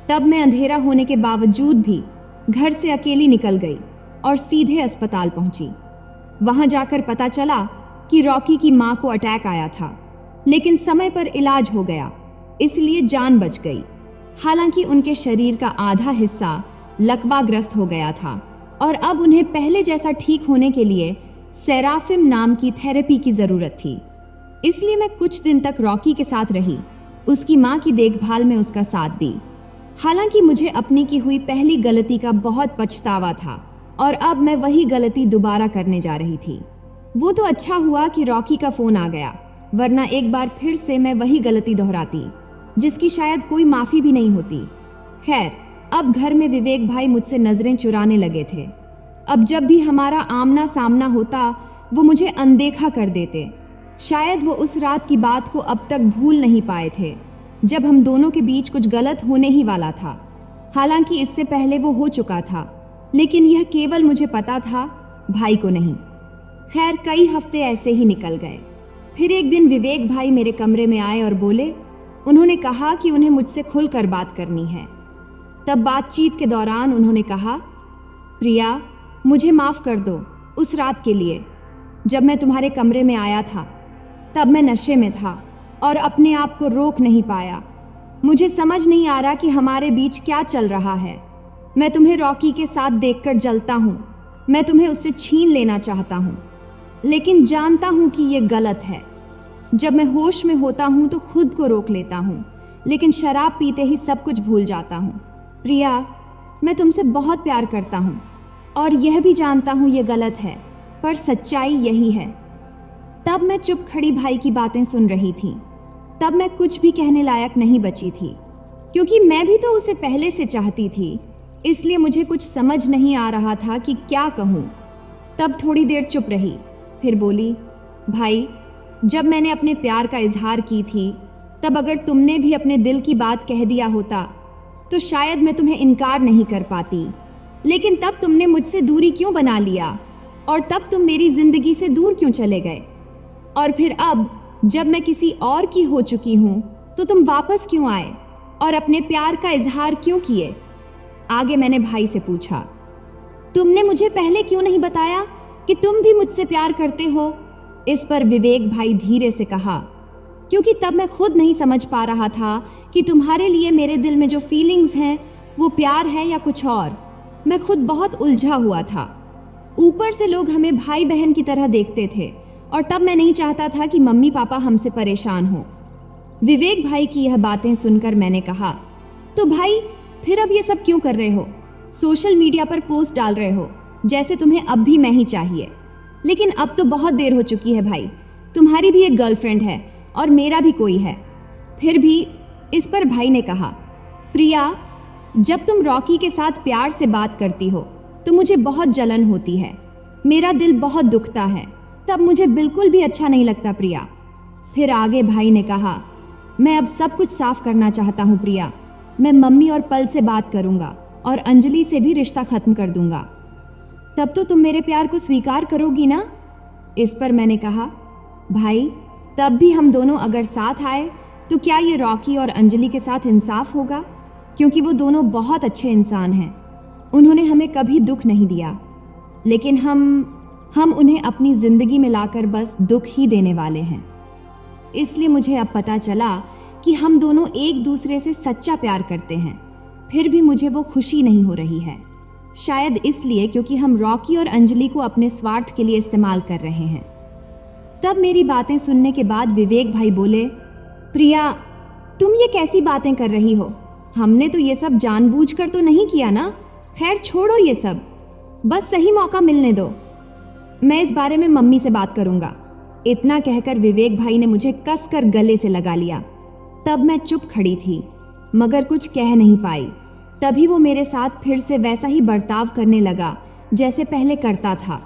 तब मैं अंधेरा होने के बावजूद भी घर से अकेली निकल गई और सीधे अस्पताल पहुंची। वहां जाकर पता चला कि रॉकी की मां को अटैक आया था, लेकिन समय पर इलाज हो गया, इसलिए जान बच गई। हालांकि उनके शरीर का आधा हिस्सा लकवाग्रस्त हो गया था और अब उन्हें पहले जैसा ठीक होने के लिए सेराफिम नाम की थेरेपी की ज़रूरत थी। इसलिए मैं कुछ दिन तक रॉकी के साथ रही, उसकी माँ की देखभाल में उसका साथ दी। हालांकि मुझे अपनी की हुई पहली गलती का बहुत पछतावा था और अब मैं वही गलती दोबारा करने जा रही थी। वो तो अच्छा हुआ कि रॉकी का फ़ोन आ गया, वरना एक बार फिर से मैं वही गलती दोहराती, जिसकी शायद कोई माफ़ी भी नहीं होती। खैर, अब घर में विवेक भाई मुझसे नज़रें चुराने लगे थे। अब जब भी हमारा आमना सामना होता वो मुझे अनदेखा कर देते। शायद वो उस रात की बात को अब तक भूल नहीं पाए थे जब हम दोनों के बीच कुछ गलत होने ही वाला था। हालांकि इससे पहले वो हो चुका था, लेकिन यह केवल मुझे पता था, भाई को नहीं। खैर, कई हफ्ते ऐसे ही निकल गए। फिर एक दिन विवेक भाई मेरे कमरे में आए और बोले। उन्होंने कहा कि उन्हें मुझसे खुलकर बात करनी है। तब बातचीत के दौरान उन्होंने कहा, प्रिया, मुझे माफ़ कर दो उस रात के लिए। जब मैं तुम्हारे कमरे में आया था तब मैं नशे में था और अपने आप को रोक नहीं पाया। मुझे समझ नहीं आ रहा कि हमारे बीच क्या चल रहा है। मैं तुम्हें रॉकी के साथ देखकर जलता हूँ। मैं तुम्हें उससे छीन लेना चाहता हूँ, लेकिन जानता हूँ कि ये गलत है। जब मैं होश में होता हूँ तो खुद को रोक लेता हूँ, लेकिन शराब पीते ही सब कुछ भूल जाता हूँ। प्रिया, मैं तुमसे बहुत प्यार करता हूँ और यह भी जानता हूँ ये गलत है, पर सच्चाई यही है। तब मैं चुप खड़ी भाई की बातें सुन रही थी। तब मैं कुछ भी कहने लायक नहीं बची थी, क्योंकि मैं भी तो उसे पहले से चाहती थी। इसलिए मुझे कुछ समझ नहीं आ रहा था कि क्या कहूँ। तब थोड़ी देर चुप रही, फिर बोली, भाई, जब मैंने अपने प्यार का इजहार की थी तब अगर तुमने भी अपने दिल की बात कह दिया होता तो शायद मैं तुम्हें इनकार नहीं कर पाती। लेकिन तब तुमने मुझसे दूरी क्यों बना लिया और तब तुम मेरी जिंदगी से दूर क्यों चले गए? और फिर अब जब मैं किसी और की हो चुकी हूँ तो तुम वापस क्यों आए और अपने प्यार का इजहार क्यों किए? आगे मैंने भाई से पूछा, तुमने मुझे पहले क्यों नहीं बताया कि तुम भी मुझसे प्यार करते हो? इस पर विवेक भाई धीरे से कहा, क्योंकि तब मैं खुद नहीं समझ पा रहा था कि तुम्हारे लिए मेरे दिल में जो फीलिंग्स हैं वो प्यार है या कुछ और। मैं खुद बहुत उलझा हुआ था। ऊपर से लोग हमें भाई बहन की तरह देखते थे और तब मैं नहीं चाहता था कि मम्मी पापा हमसे परेशान हो। विवेक भाई की यह बातें सुनकर मैंने कहा, तो भाई फिर अब ये सब क्यों कर रहे हो? सोशल मीडिया पर पोस्ट डाल रहे हो जैसे तुम्हें अब भी मैं ही चाहिए। लेकिन अब तो बहुत देर हो चुकी है भाई, तुम्हारी भी एक गर्लफ्रेंड है और मेरा भी कोई है। फिर भी इस पर भाई ने कहा, प्रिया, जब तुम रॉकी के साथ प्यार से बात करती हो तो मुझे बहुत जलन होती है, मेरा दिल बहुत दुखता है, तब मुझे बिल्कुल भी अच्छा नहीं लगता प्रिया। फिर आगे भाई ने कहा, मैं अब सब कुछ साफ करना चाहता हूँ प्रिया। मैं मम्मी और पल से बात करूँगा और अंजलि से भी रिश्ता खत्म कर दूंगा। तब तो तुम मेरे प्यार को स्वीकार करोगी ना? इस पर मैंने कहा, भाई, तब भी हम दोनों अगर साथ आए तो क्या ये रॉकी और अंजलि के साथ इंसाफ होगा? क्योंकि वो दोनों बहुत अच्छे इंसान हैं, उन्होंने हमें कभी दुख नहीं दिया, लेकिन हम उन्हें अपनी जिंदगी में लाकर बस दुख ही देने वाले हैं। इसलिए मुझे अब पता चला कि हम दोनों एक दूसरे से सच्चा प्यार करते हैं, फिर भी मुझे वो खुशी नहीं हो रही है। शायद इसलिए क्योंकि हम रॉकी और अंजलि को अपने स्वार्थ के लिए इस्तेमाल कर रहे हैं। तब मेरी बातें सुनने के बाद विवेक भाई बोले, प्रिया, तुम ये कैसी बातें कर रही हो? हमने तो ये सब जानबूझकर तो नहीं किया ना। खैर छोड़ो ये सब, बस सही मौका मिलने दो। मैं इस बारे में मम्मी से बात करूंगा। इतना कहकर विवेक भाई ने मुझे कसकर गले से लगा लिया। तब मैं चुप खड़ी थी, मगर कुछ कह नहीं पाई। तभी वो मेरे साथ फिर से वैसा ही बर्ताव करने लगा जैसे पहले करता था,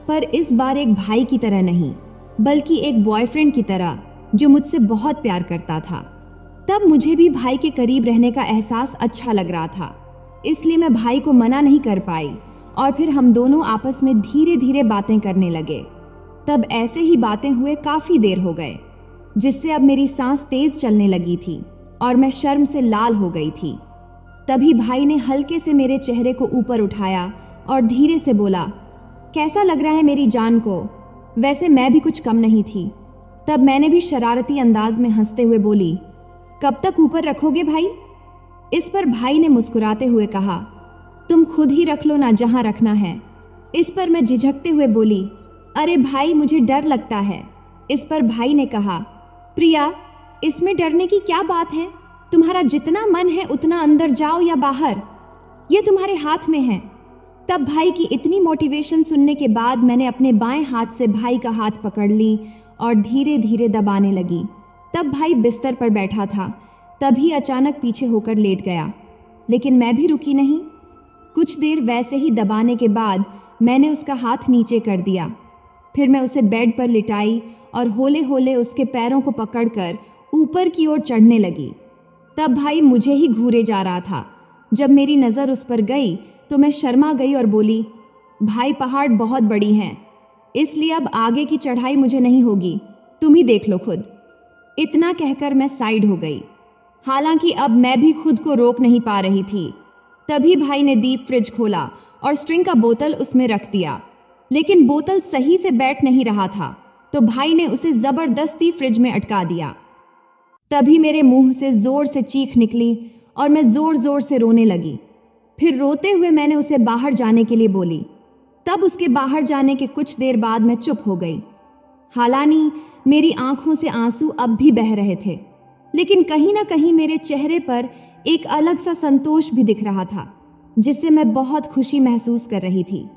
पर इस बार एक भाई की तरह नहीं, बल्कि एक बॉयफ्रेंड की तरह जो मुझसे बहुत प्यार करता था। तब मुझे भी भाई के करीब रहने का एहसास अच्छा लग रहा था, इसलिए मैं भाई को मना नहीं कर पाई और फिर हम दोनों आपस में धीरे धीरे बातें करने लगे। तब ऐसे ही बातें हुए काफ़ी देर हो गए, जिससे अब मेरी सांस तेज चलने लगी थी और मैं शर्म से लाल हो गई थी। तभी भाई ने हल्के से मेरे चेहरे को ऊपर उठाया और धीरे से बोला, कैसा लग रहा है मेरी जान को? वैसे मैं भी कुछ कम नहीं थी। तब मैंने भी शरारती अंदाज में हंसते हुए बोली, कब तक ऊपर रखोगे भाई? इस पर भाई ने मुस्कुराते हुए कहा, तुम खुद ही रख लो ना जहां रखना है, इस पर मैं झिझकते हुए बोली, अरे भाई मुझे डर लगता है। इस पर भाई ने कहा, प्रिया इसमें डरने की क्या बात है, तुम्हारा जितना मन है उतना अंदर जाओ या बाहर, ये तुम्हारे हाथ में है। तब भाई की इतनी मोटिवेशन सुनने के बाद मैंने अपने बाएं हाथ से भाई का हाथ पकड़ ली और धीरे धीरे दबाने लगी। तब भाई बिस्तर पर बैठा था, तभी अचानक पीछे होकर लेट गया, लेकिन मैं भी रुकी नहीं। कुछ देर वैसे ही दबाने के बाद मैंने उसका हाथ नीचे कर दिया। फिर मैं उसे बेड पर लिटाई और होले होले उसके पैरों को पकड़कर ऊपर की ओर चढ़ने लगी। तब भाई मुझे ही घूरे जा रहा था। जब मेरी नज़र उस पर गई तो मैं शर्मा गई और बोली, भाई पहाड़ बहुत बड़ी हैं, इसलिए अब आगे की चढ़ाई मुझे नहीं होगी, तुम ही देख लो खुद। इतना कहकर मैं साइड हो गई। हालांकि अब मैं भी खुद को रोक नहीं पा रही थी। तभी भाई ने डीप फ्रिज खोला और स्ट्रिंग का बोतल उसमें रख दिया, लेकिन बोतल सही से बैठ नहीं रहा था, तो भाई ने उसे ज़बरदस्ती फ्रिज में अटका दिया। तभी मेरे मुंह से ज़ोर से चीख निकली और मैं ज़ोर ज़ोर से रोने लगी। फिर रोते हुए मैंने उसे बाहर जाने के लिए बोली। तब उसके बाहर जाने के कुछ देर बाद मैं चुप हो गई। हालांकि मेरी आंखों से आंसू अब भी बह रहे थे, लेकिन कहीं ना कहीं मेरे चेहरे पर एक अलग सा संतोष भी दिख रहा था, जिससे मैं बहुत खुशी महसूस कर रही थी।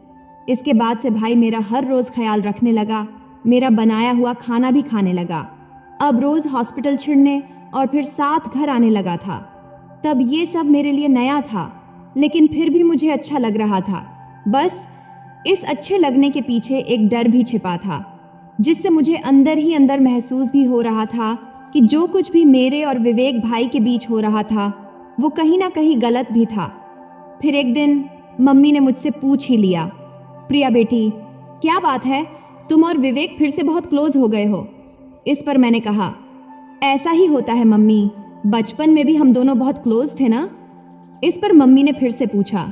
इसके बाद से भाई मेरा हर रोज़ ख्याल रखने लगा, मेरा बनाया हुआ खाना भी खाने लगा। अब रोज़ हॉस्पिटल छिड़ने और फिर साथ घर आने लगा था। तब ये सब मेरे लिए नया था, लेकिन फिर भी मुझे अच्छा लग रहा था। बस इस अच्छे लगने के पीछे एक डर भी छिपा था, जिससे मुझे अंदर ही अंदर महसूस भी हो रहा था कि जो कुछ भी मेरे और विवेक भाई के बीच हो रहा था वो कहीं ना कहीं गलत भी था। फिर एक दिन मम्मी ने मुझसे पूछ ही लिया, प्रिया बेटी क्या बात है, तुम और विवेक फिर से बहुत क्लोज हो गए हो। इस पर मैंने कहा, ऐसा ही होता है मम्मी, बचपन में भी हम दोनों बहुत क्लोज थे ना। इस पर मम्मी ने फिर से पूछा,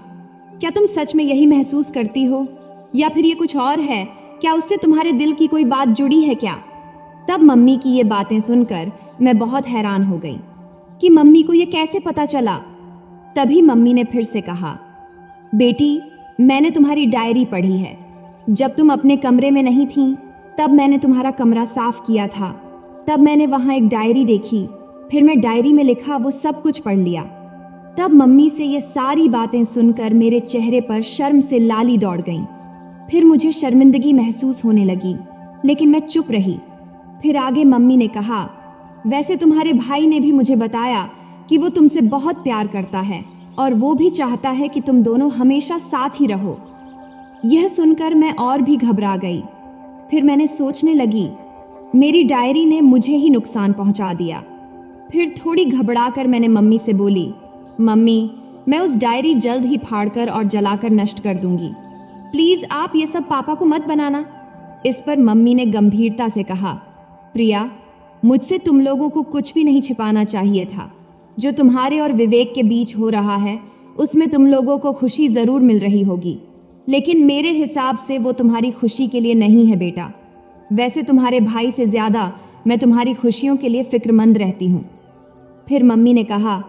क्या तुम सच में यही महसूस करती हो या फिर ये कुछ और है, क्या उससे तुम्हारे दिल की कोई बात जुड़ी है क्या? तब मम्मी की ये बातें सुनकर मैं बहुत हैरान हो गई कि मम्मी को ये कैसे पता चला। तभी मम्मी ने फिर से कहा, बेटी मैंने तुम्हारी डायरी पढ़ी है। जब तुम अपने कमरे में नहीं थी तब मैंने तुम्हारा कमरा साफ किया था, तब मैंने वहाँ एक डायरी देखी, फिर मैं डायरी में लिखा वो सब कुछ पढ़ लिया। तब मम्मी से ये सारी बातें सुनकर मेरे चेहरे पर शर्म से लाली दौड़ गई। फिर मुझे शर्मिंदगी महसूस होने लगी, लेकिन मैं चुप रही। फिर आगे मम्मी ने कहा, वैसे तुम्हारे भाई ने भी मुझे बताया कि वो तुमसे बहुत प्यार करता है और वो भी चाहता है कि तुम दोनों हमेशा साथ ही रहो। यह सुनकर मैं और भी घबरा गई। फिर मैंने सोचने लगी, मेरी डायरी ने मुझे ही नुकसान पहुंचा दिया। फिर थोड़ी घबराकर मैंने मम्मी से बोली, मम्मी मैं उस डायरी जल्द ही फाड़कर और जलाकर नष्ट कर दूंगी, प्लीज आप ये सब पापा को मत बनाना। इस पर मम्मी ने गंभीरता से कहा, प्रिया मुझसे तुम लोगों को कुछ भी नहीं छिपाना चाहिए था। जो तुम्हारे और विवेक के बीच हो रहा है उसमें तुम लोगों को खुशी जरूर मिल रही होगी, लेकिन मेरे हिसाब से वो तुम्हारी खुशी के लिए नहीं है बेटा। वैसे तुम्हारे भाई से ज्यादा मैं तुम्हारी खुशियों के लिए फिक्रमंद रहती हूँ। फिर मम्मी ने कहा,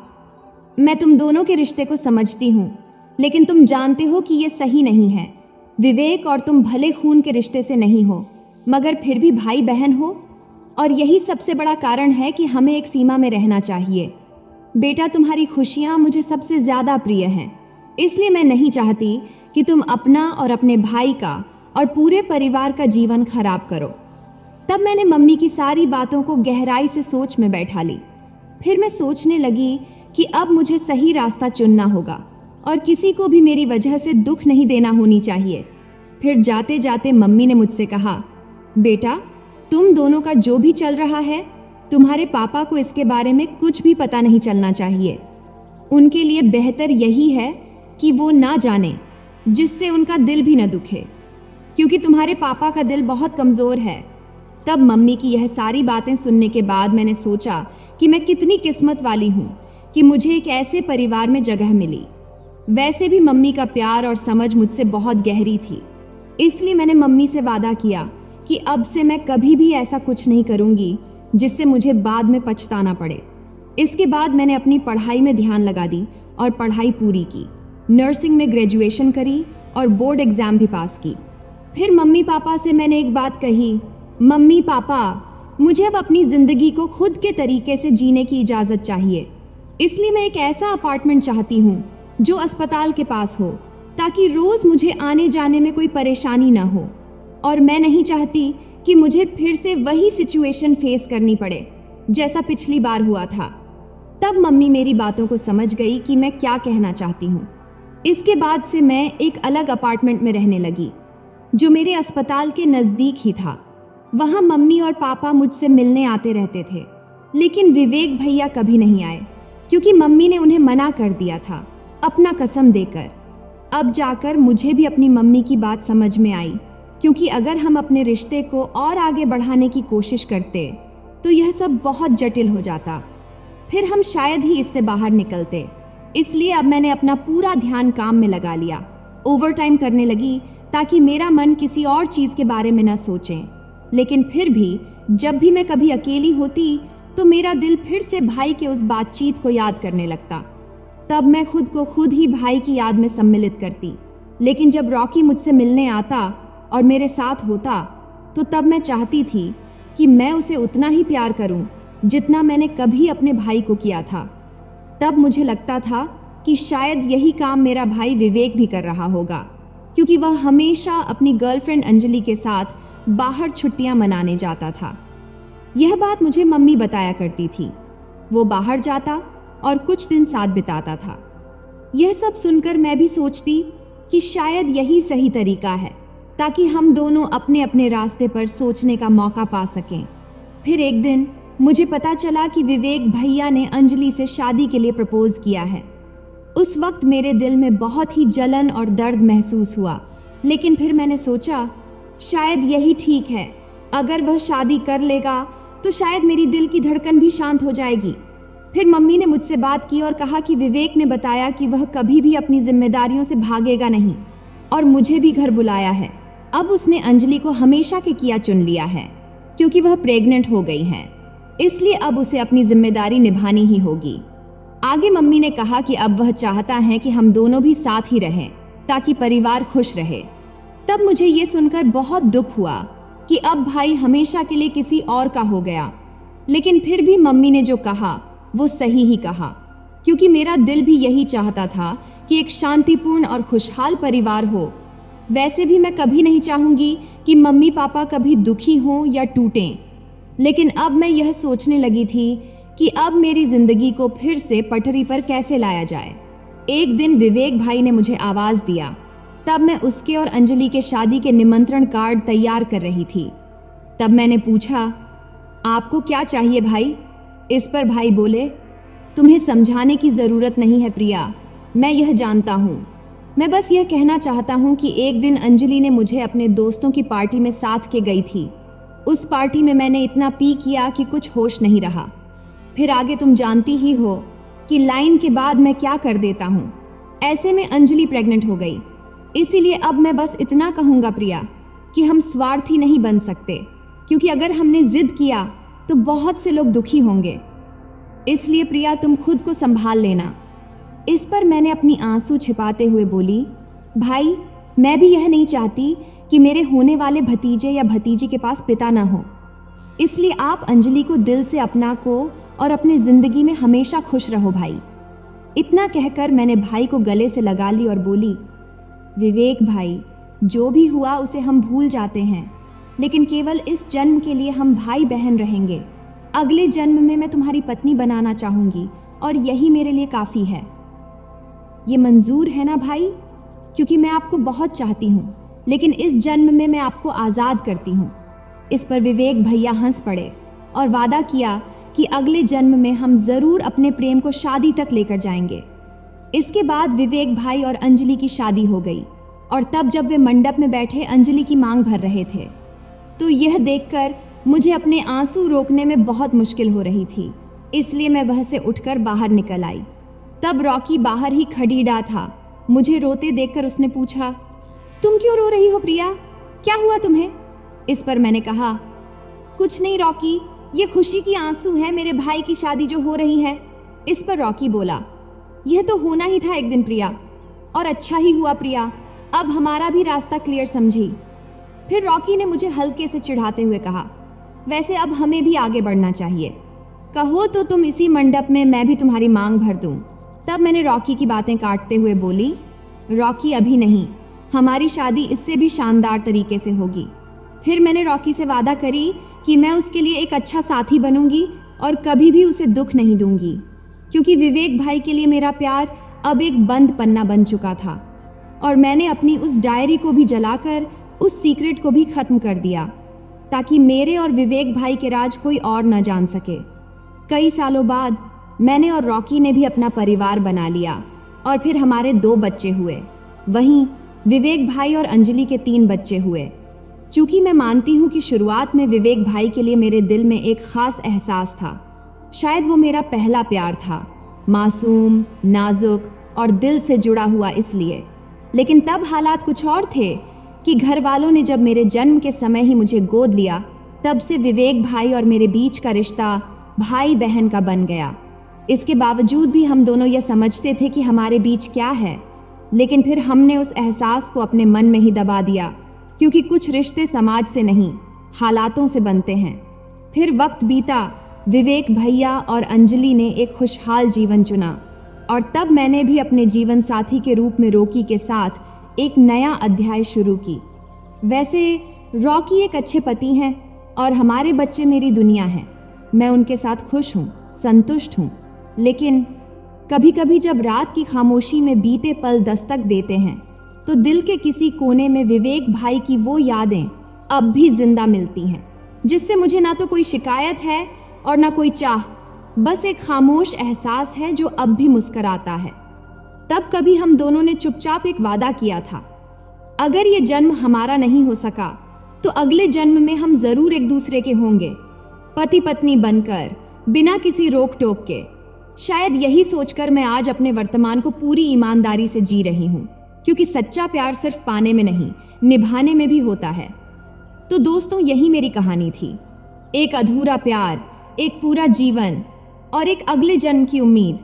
मैं तुम दोनों के रिश्ते को समझती हूँ, लेकिन तुम जानते हो कि ये सही नहीं है। विवेक और तुम भले खून के रिश्ते से नहीं हो, मगर फिर भी भाई बहन हो, और यही सबसे बड़ा कारण है कि हमें एक सीमा में रहना चाहिए। बेटा तुम्हारी खुशियाँ मुझे सबसे ज़्यादा प्रिय हैं, इसलिए मैं नहीं चाहती कि तुम अपना और अपने भाई का और पूरे परिवार का जीवन खराब करो। तब मैंने मम्मी की सारी बातों को गहराई से सोच में बैठा ली। फिर मैं सोचने लगी कि अब मुझे सही रास्ता चुनना होगा और किसी को भी मेरी वजह से दुख नहीं देना होनी चाहिए। फिर जाते जाते मम्मी ने मुझसे कहा, बेटा तुम दोनों का जो भी चल रहा है तुम्हारे पापा को इसके बारे में कुछ भी पता नहीं चलना चाहिए। उनके लिए बेहतर यही है कि वो ना जाने, जिससे उनका दिल भी न दुखे, क्योंकि तुम्हारे पापा का दिल बहुत कमज़ोर है। तब मम्मी की यह सारी बातें सुनने के बाद मैंने सोचा कि मैं कितनी किस्मत वाली हूँ कि मुझे एक ऐसे परिवार में जगह मिली। वैसे भी मम्मी का प्यार और समझ मुझसे बहुत गहरी थी, इसलिए मैंने मम्मी से वादा किया कि अब से मैं कभी भी ऐसा कुछ नहीं करूँगी जिससे मुझे बाद में पछताना पड़े। इसके बाद मैंने अपनी पढ़ाई में ध्यान लगा दी और पढ़ाई पूरी की। नर्सिंग में ग्रेजुएशन करी और बोर्ड एग्जाम भी पास की। फिर मम्मी पापा से मैंने एक बात कही, मम्मी पापा, मुझे अब अपनी जिंदगी को खुद के तरीके से जीने की इजाजत चाहिए, इसलिए मैं एक ऐसा अपार्टमेंट चाहती हूँ जो अस्पताल के पास हो, ताकि रोज मुझे आने जाने में कोई परेशानी ना हो। और मैं नहीं चाहती कि मुझे फिर से वही सिचुएशन फेस करनी पड़े जैसा पिछली बार हुआ था। तब मम्मी मेरी बातों को समझ गई कि मैं क्या कहना चाहती हूँ। इसके बाद से मैं एक अलग अपार्टमेंट में रहने लगी जो मेरे अस्पताल के नज़दीक ही था। वहाँ मम्मी और पापा मुझसे मिलने आते रहते थे, लेकिन विवेक भैया कभी नहीं आए क्योंकि मम्मी ने उन्हें मना कर दिया था अपना कसम देकर। अब जाकर मुझे भी अपनी मम्मी की बात समझ में आई, क्योंकि अगर हम अपने रिश्ते को और आगे बढ़ाने की कोशिश करते तो यह सब बहुत जटिल हो जाता, फिर हम शायद ही इससे बाहर निकलते। इसलिए अब मैंने अपना पूरा ध्यान काम में लगा लिया, ओवरटाइम करने लगी ताकि मेरा मन किसी और चीज़ के बारे में न सोचे। लेकिन फिर भी जब भी मैं कभी अकेली होती तो मेरा दिल फिर से भाई के उस बातचीत को याद करने लगता। तब मैं खुद को खुद ही भाई की याद में सम्मिलित करती। लेकिन जब रॉकी मुझसे मिलने आता और मेरे साथ होता तो तब मैं चाहती थी कि मैं उसे उतना ही प्यार करूं जितना मैंने कभी अपने भाई को किया था। तब मुझे लगता था कि शायद यही काम मेरा भाई विवेक भी कर रहा होगा, क्योंकि वह हमेशा अपनी गर्लफ्रेंड अंजलि के साथ बाहर छुट्टियां मनाने जाता था। यह बात मुझे मम्मी बताया करती थी। वो बाहर जाता और कुछ दिन साथ बिताता था। यह सब सुनकर मैं भी सोचती कि शायद यही सही तरीका है, ताकि हम दोनों अपने अपने रास्ते पर सोचने का मौका पा सकें। फिर एक दिन मुझे पता चला कि विवेक भैया ने अंजलि से शादी के लिए प्रपोज किया है। उस वक्त मेरे दिल में बहुत ही जलन और दर्द महसूस हुआ, लेकिन फिर मैंने सोचा शायद यही ठीक है। अगर वह शादी कर लेगा तो शायद मेरी दिल की धड़कन भी शांत हो जाएगी। फिर मम्मी ने मुझसे बात की और कहा कि विवेक ने बताया कि वह कभी भी अपनी जिम्मेदारियों से भागेगा नहीं और मुझे भी घर बुलाया है। अब उसने अंजलि को हमेशा के किया चुन लिया है, क्योंकि वह प्रेग्नेंट हो गई है, इसलिए अब उसे अपनी जिम्मेदारी निभानी ही होगी। आगे मम्मी ने कहा कि अब वह चाहता है कि हम दोनों भी साथ ही रहें ताकि परिवार खुश रहे। तब मुझे ये सुनकर बहुत दुख हुआ कि अब भाई हमेशा के लिए किसी और का हो गया। लेकिन फिर भी मम्मी ने जो कहा वो सही ही कहा, क्योंकि मेरा दिल भी यही चाहता था कि एक शांतिपूर्ण और खुशहाल परिवार हो। वैसे भी मैं कभी नहीं चाहूंगी कि मम्मी पापा कभी दुखी हों या टूटें। लेकिन अब मैं यह सोचने लगी थी कि अब मेरी जिंदगी को फिर से पटरी पर कैसे लाया जाए। एक दिन विवेक भाई ने मुझे आवाज दिया। तब मैं उसके और अंजलि के शादी के निमंत्रण कार्ड तैयार कर रही थी। तब मैंने पूछा, आपको क्या चाहिए भाई? इस पर भाई बोले, तुम्हें समझाने की जरूरत नहीं है प्रिया, मैं यह जानता हूँ। मैं बस यह कहना चाहता हूँ कि एक दिन अंजलि ने मुझे अपने दोस्तों की पार्टी में साथ के गई थी। उस पार्टी में मैंने इतना पी किया कि कुछ होश नहीं रहा। फिर आगे तुम जानती ही हो कि लाइन के बाद मैं क्या कर देता हूँ। ऐसे में अंजलि प्रेग्नेंट हो गई। इसीलिए अब मैं बस इतना कहूँगा प्रिया कि हम स्वार्थी नहीं बन सकते, क्योंकि अगर हमने जिद किया तो बहुत से लोग दुखी होंगे। इसलिए प्रिया तुम खुद को संभाल लेना। इस पर मैंने अपनी आंसू छिपाते हुए बोली, भाई मैं भी यह नहीं चाहती कि मेरे होने वाले भतीजे या भतीजी के पास पिता ना हो। इसलिए आप अंजलि को दिल से अपना को और अपनी जिंदगी में हमेशा खुश रहो भाई। इतना कहकर मैंने भाई को गले से लगा ली और बोली, विवेक भाई, जो भी हुआ उसे हम भूल जाते हैं, लेकिन केवल इस जन्म के लिए हम भाई बहन रहेंगे। अगले जन्म में मैं तुम्हारी पत्नी बनाना चाहूंगी और यही मेरे लिए काफी है। ये मंजूर है ना भाई? क्योंकि मैं आपको बहुत चाहती हूँ, लेकिन इस जन्म में मैं आपको आजाद करती हूँ। इस पर विवेक भैया हंस पड़े और वादा किया कि अगले जन्म में हम जरूर अपने प्रेम को शादी तक लेकर जाएंगे। इसके बाद विवेक भाई और अंजलि की शादी हो गई और तब जब वे मंडप में बैठे अंजलि की मांग भर रहे थे तो यह देखकर मुझे अपने आंसू रोकने में बहुत मुश्किल हो रही थी। इसलिए मैं वह से उठकर बाहर निकल आई। तब रॉकी बाहर ही खड़ीड़ा था। मुझे रोते देखकर उसने पूछा, तुम क्यों रो रही हो प्रिया? क्या हुआ तुम्हें? इस पर मैंने कहा, कुछ नहीं रॉकी, ये खुशी की आंसू है मेरे भाई की शादी जो हो रही है। इस पर रॉकी बोला, यह तो होना ही था एक दिन प्रिया, और अच्छा ही हुआ प्रिया, अब हमारा भी रास्ता क्लियर समझी। फिर रॉकी ने मुझे हल्के से चिढ़ाते हुए कहा, वैसे अब हमें भी आगे बढ़ना चाहिए। कहो तो तुम इसी मंडप में मैं भी तुम्हारी मांग भर दूं। तब मैंने रॉकी की बातें काटते हुए बोली, रॉकी अभी नहीं, हमारी शादी इससे भी शानदार तरीके से होगी। फिर मैंने रॉकी से वादा करी कि मैं उसके लिए एक अच्छा साथी बनूंगी और कभी भी उसे दुख नहीं दूंगी, क्योंकि विवेक भाई के लिए मेरा प्यार अब एक बंद पन्ना बन चुका था और मैंने अपनी उस डायरी को भी जलाकर उस सीक्रेट को भी खत्म कर दिया ताकि मेरे और विवेक भाई के राज कोई और न जान सके। कई सालों बाद मैंने और रॉकी ने भी अपना परिवार बना लिया और फिर हमारे 2 बच्चे हुए। वहीं विवेक भाई और अंजलि के 3 बच्चे हुए। चूंकि मैं मानती हूँ कि शुरुआत में विवेक भाई के लिए मेरे दिल में एक खास एहसास था। शायद वो मेरा पहला प्यार था, मासूम, नाजुक और दिल से जुड़ा हुआ इसलिए। लेकिन तब हालात कुछ और थे कि घर वालों ने जब मेरे जन्म के समय ही मुझे गोद लिया, तब से विवेक भाई और मेरे बीच का रिश्ता भाई बहन का बन गया। इसके बावजूद भी हम दोनों यह समझते थे कि हमारे बीच क्या है, लेकिन फिर हमने उस एहसास को अपने मन में ही दबा दिया, क्योंकि कुछ रिश्ते समाज से नहीं, हालातों से बनते हैं। फिर वक्त बीता, विवेक भैया और अंजलि ने एक खुशहाल जीवन चुना और तब मैंने भी अपने जीवन साथी के रूप में रॉकी के साथ एक नया अध्याय शुरू की। वैसे रॉकी एक अच्छे पति हैं और हमारे बच्चे मेरी दुनिया हैं। मैं उनके साथ खुश हूँ, संतुष्ट हूँ। लेकिन कभी कभी जब रात की खामोशी में बीते पल दस्तक देते हैं तो दिल के किसी कोने में विवेक भाई की वो यादें अब भी जिंदा मिलती हैं, जिससे मुझे ना तो कोई शिकायत है और ना कोई चाह, बस एक खामोश एहसास है जो अब भी मुस्कुराता है। तब कभी हम दोनों ने चुपचाप एक वादा किया था, अगर ये जन्म हमारा नहीं हो सका तो अगले जन्म में हम जरूर एक दूसरे के होंगे, पति पत्नी बनकर, बिना किसी रोक टोक के। शायद यही सोचकर मैं आज अपने वर्तमान को पूरी ईमानदारी से जी रही हूँ, क्योंकि सच्चा प्यार सिर्फ पाने में नहीं, निभाने में भी होता है। तो दोस्तों, यही मेरी कहानी थी। एक अधूरा प्यार, एक पूरा जीवन और एक अगले जन्म की उम्मीद।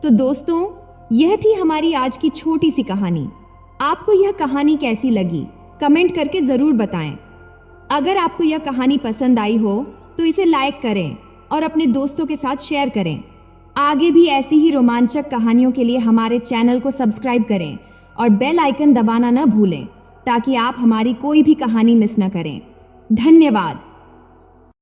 तो दोस्तों, यह थी हमारी आज की छोटी सी कहानी। आपको यह कहानी कैसी लगी, कमेंट करके जरूर बताएं। अगर आपको यह कहानी पसंद आई हो तो इसे लाइक करें और अपने दोस्तों के साथ शेयर करें। आगे भी ऐसी ही रोमांचक कहानियों के लिए हमारे चैनल को सब्सक्राइब करें और बेल आइकन दबाना न भूलें ताकि आप हमारी कोई भी कहानी मिस न करें। धन्यवाद।